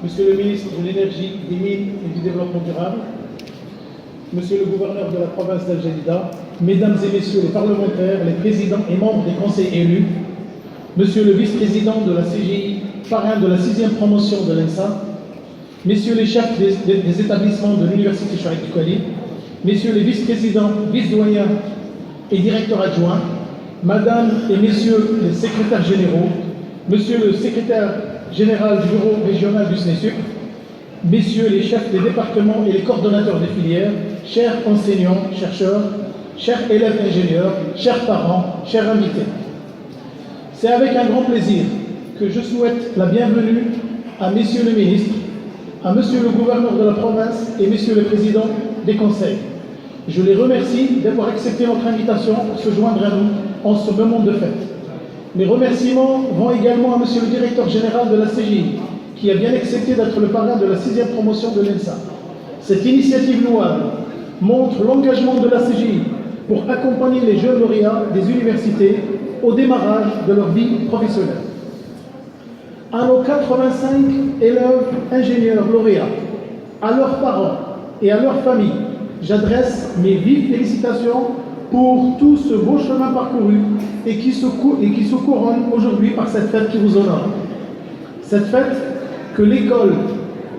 Monsieur le ministre de l'Énergie, des Mines et du Développement durable, Monsieur le gouverneur de la province d'Al Jadida, Mesdames et Messieurs les parlementaires, les présidents et membres des conseils élus, Monsieur le vice-président de la CGI, parrain de la 6e promotion de l'ENSA, Messieurs les chefs des établissements de l'Université Chouaib Doukkali, Messieurs les vice-présidents, vice-doyens et directeurs adjoints, Madame et Messieurs les secrétaires généraux, Monsieur le secrétaire général du bureau régional du SNESUC, Messieurs les chefs des départements et les coordonnateurs des filières, chers enseignants, chercheurs, chers élèves ingénieurs, chers parents, chers invités. C'est avec un grand plaisir que je souhaite la bienvenue à Messieurs les ministres, à Monsieur le gouverneur de la province et Messieurs les présidents des conseils. Je les remercie d'avoir accepté notre invitation pour se joindre à nous en ce moment de fête. Mes remerciements vont également à Monsieur le directeur général de la CGI, qui a bien accepté d'être le parrain de la 6e promotion de l'ENSA. Cette initiative louable montre l'engagement de la CGI pour accompagner les jeunes lauréats des universités au démarrage de leur vie professionnelle. À nos 85 élèves ingénieurs lauréats, à leurs parents et à leurs familles, j'adresse mes vives félicitations pour tout ce beau chemin parcouru et qui se couronne aujourd'hui par cette fête qui vous honore. Cette fête que l'école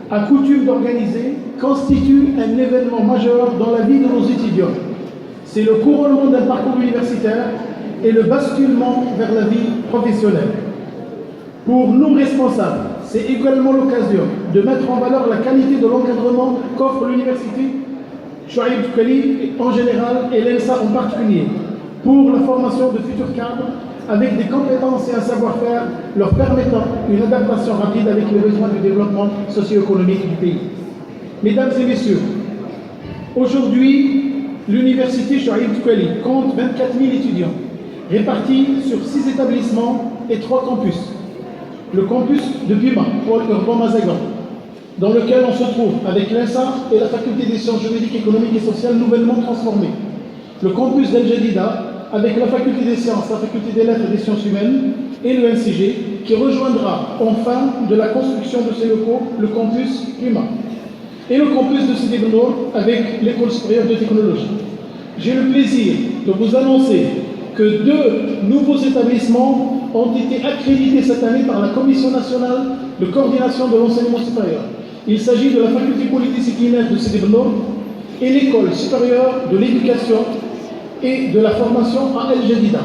a coutume d'organiser constitue un événement majeur dans la vie de nos étudiants. C'est le couronnement d'un parcours universitaire et le basculement vers la vie professionnelle. Pour nous responsables, c'est également l'occasion de mettre en valeur la qualité de l'encadrement qu'offre l'université Chouaib Doukkali en général et l'ENSA en particulier, pour la formation de futurs cadres avec des compétences et un savoir-faire leur permettant une adaptation rapide avec les besoins du développement socio-économique du pays. Mesdames et messieurs, aujourd'hui, l'université Chouaib Doukkali compte 24 000 étudiants, répartis sur 6 établissements et 3 campus. Le campus de Pima, Paul Urban Mazagan, dans lequel on se trouve avec l'ENSA et la faculté des sciences juridiques, économiques et sociales nouvellement transformée. Le campus d'Al Jadida avec la faculté des sciences, la faculté des lettres et des sciences humaines et le NCG qui rejoindra enfin de la construction de ces locaux le campus Pima. Et le campus de Sidi Ben Nour avec l'école supérieure de technologie. J'ai le plaisir de vous annoncer que 2 nouveaux établissements ont été accrédités cette année par la Commission nationale de coordination de l'enseignement supérieur. Il s'agit de la faculté polydisciplinaire de Sidi Ben Nour et l'école supérieure de l'éducation et de la formation à Al Jadida,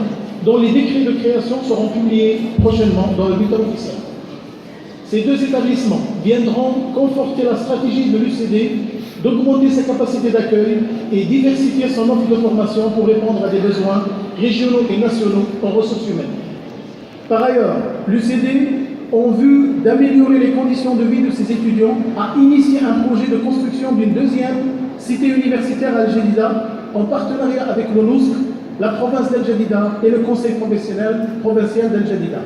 dont les décrets de création seront publiés prochainement dans le bulletin officiel. Ces 2 établissements viendront conforter la stratégie de l'UCD d'augmenter sa capacité d'accueil et diversifier son offre de formation pour répondre à des besoins régionaux et nationaux en ressources humaines. Par ailleurs, l'UCD, en vue d'améliorer les conditions de vie de ses étudiants, a initié un projet de construction d'une 2e cité universitaire à Al Jadida en partenariat avec l'ONUSC, la province d'Al Jadida et le conseil provincial d'Al Jadida.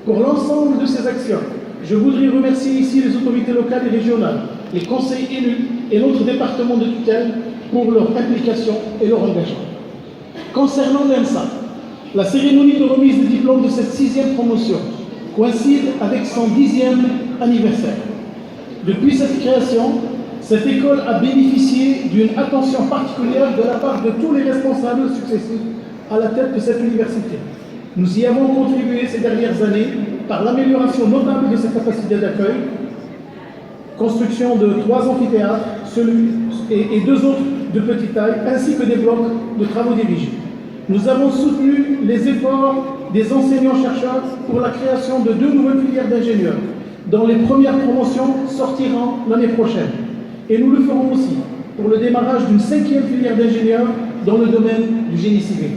Pour l'ensemble de ces actions, je voudrais remercier ici les autorités locales et régionales, les conseils élus et notre département de tutelle pour leur implication et leur engagement. Concernant l'ENSA, la cérémonie de remise des diplômes de cette 6e promotion coïncide avec son 10e anniversaire. Depuis cette création, cette école a bénéficié d'une attention particulière de la part de tous les responsables successifs à la tête de cette université. Nous y avons contribué ces dernières années par l'amélioration notable de sa capacité d'accueil, construction de 3 amphithéâtres et 2 autres de petite taille, ainsi que des blocs de travaux dirigés. Nous avons soutenu les efforts des enseignants-chercheurs pour la création de 2 nouvelles filières d'ingénieurs, dont les premières promotions sortiront l'année prochaine. Et nous le ferons aussi pour le démarrage d'une 5e filière d'ingénieurs dans le domaine du génie civil.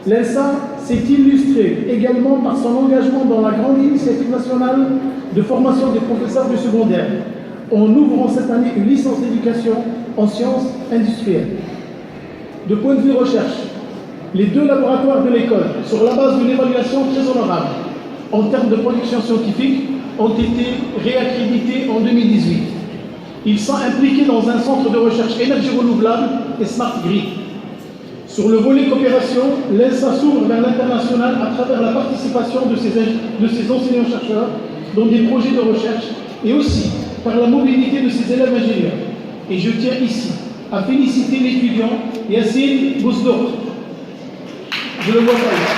L'ENSA s'est illustrée également par son engagement dans la grande initiative nationale de formation des professeurs du secondaire, en ouvrant cette année une licence d'éducation en sciences industrielles. De point de vue recherche, les 2 laboratoires de l'école, sur la base d'une évaluation très honorable en termes de production scientifique, ont été réaccrédités en 2018. Ils sont impliqués dans un centre de recherche énergie renouvelable et Smart Grid. Sur le volet coopération, l'ENSA s'ouvre vers l'international à travers la participation de ses enseignants-chercheurs dans des projets de recherche et aussi par la mobilité de ses élèves ingénieurs. Et je tiens ici à féliciter l'étudiant Yassine Bousdour. Je le vois pas ici.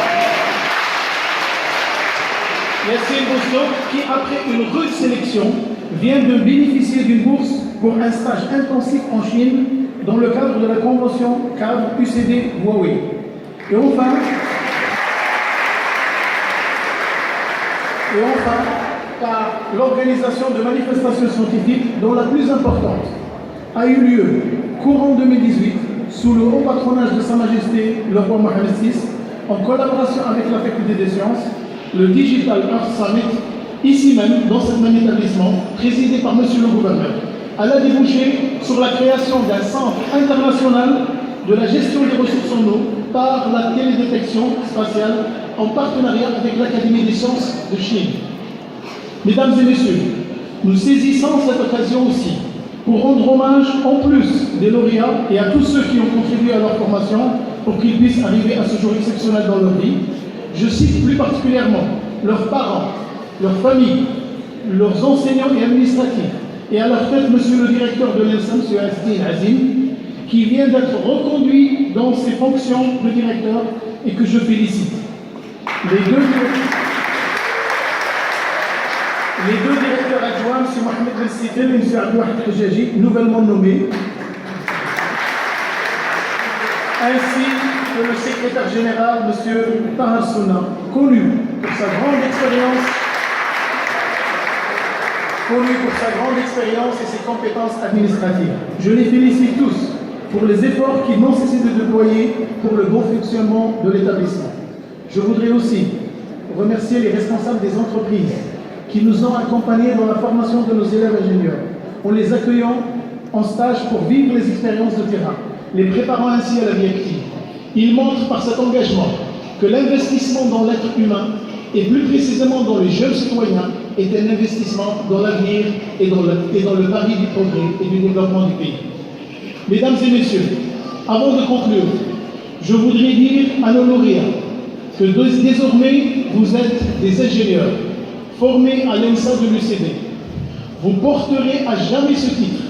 Yassine Bousdour qui, après une rude sélection, vient de bénéficier d'une bourse pour un stage intensif en Chine dans le cadre de la convention cadre UCD Huawei. Et enfin, par l'organisation de manifestations scientifiques dont la plus importante a eu lieu courant 2018 sous le haut patronage de Sa Majesté le roi Mohammed VI en collaboration avec la Faculté des Sciences, le Digital Earth Summit, ici même dans ce même établissement, présidé par Monsieur le Gouverneur. Elle a débouché sur la création d'un centre international de la gestion des ressources en eau par la télédétection spatiale en partenariat avec l'Académie des sciences de Chine. Mesdames et messieurs, nous saisissons cette occasion aussi pour rendre hommage en plus des lauréats et à tous ceux qui ont contribué à leur formation pour qu'ils puissent arriver à ce jour exceptionnel dans leur vie. Je cite plus particulièrement leurs parents, leurs familles, leurs enseignants et administratifs, et à leur tête, monsieur le directeur de l'ENSA, monsieur Asdin Azim, qui vient d'être reconduit dans ses fonctions de directeur et que je félicite. Les deux directeurs adjoints, M. Mohamed El Sitel et M. Abdouahid Khajaji, nouvellement nommés, ainsi que le secrétaire général, M. Tahar Souna, connu pour sa grande expérience et ses compétences administratives. Je les félicite tous pour les efforts qu'ils n'ont cessé de déployer pour le bon fonctionnement de l'établissement. Je voudrais aussi remercier les responsables des entreprises qui nous ont accompagnés dans la formation de nos élèves ingénieurs, en les accueillant en stage pour vivre les expériences de terrain, les préparant ainsi à la vie active. Ils montrent par cet engagement que l'investissement dans l'être humain, et plus précisément dans les jeunes citoyens, est un investissement dans l'avenir et dans le pari du progrès et du développement du pays. Mesdames et messieurs, avant de conclure, je voudrais dire à nos lauréats que désormais, vous êtes des ingénieurs formés à l'ENSA de l'UCD. Vous porterez à jamais ce titre.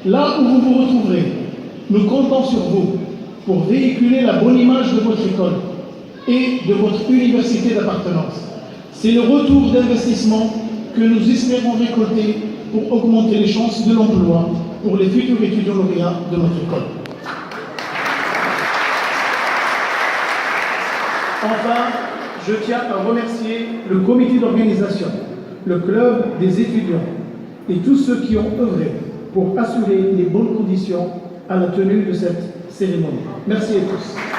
Là où vous vous retrouverez, nous comptons sur vous pour véhiculer la bonne image de votre école et de votre université d'appartenance. C'est le retour d'investissement que nous espérons récolter pour augmenter les chances de l'emploi pour les futurs étudiants lauréats de notre école. Enfin, je tiens à remercier le comité d'organisation, le club des étudiants et tous ceux qui ont œuvré pour assurer les bonnes conditions à la tenue de cette cérémonie. Merci à tous.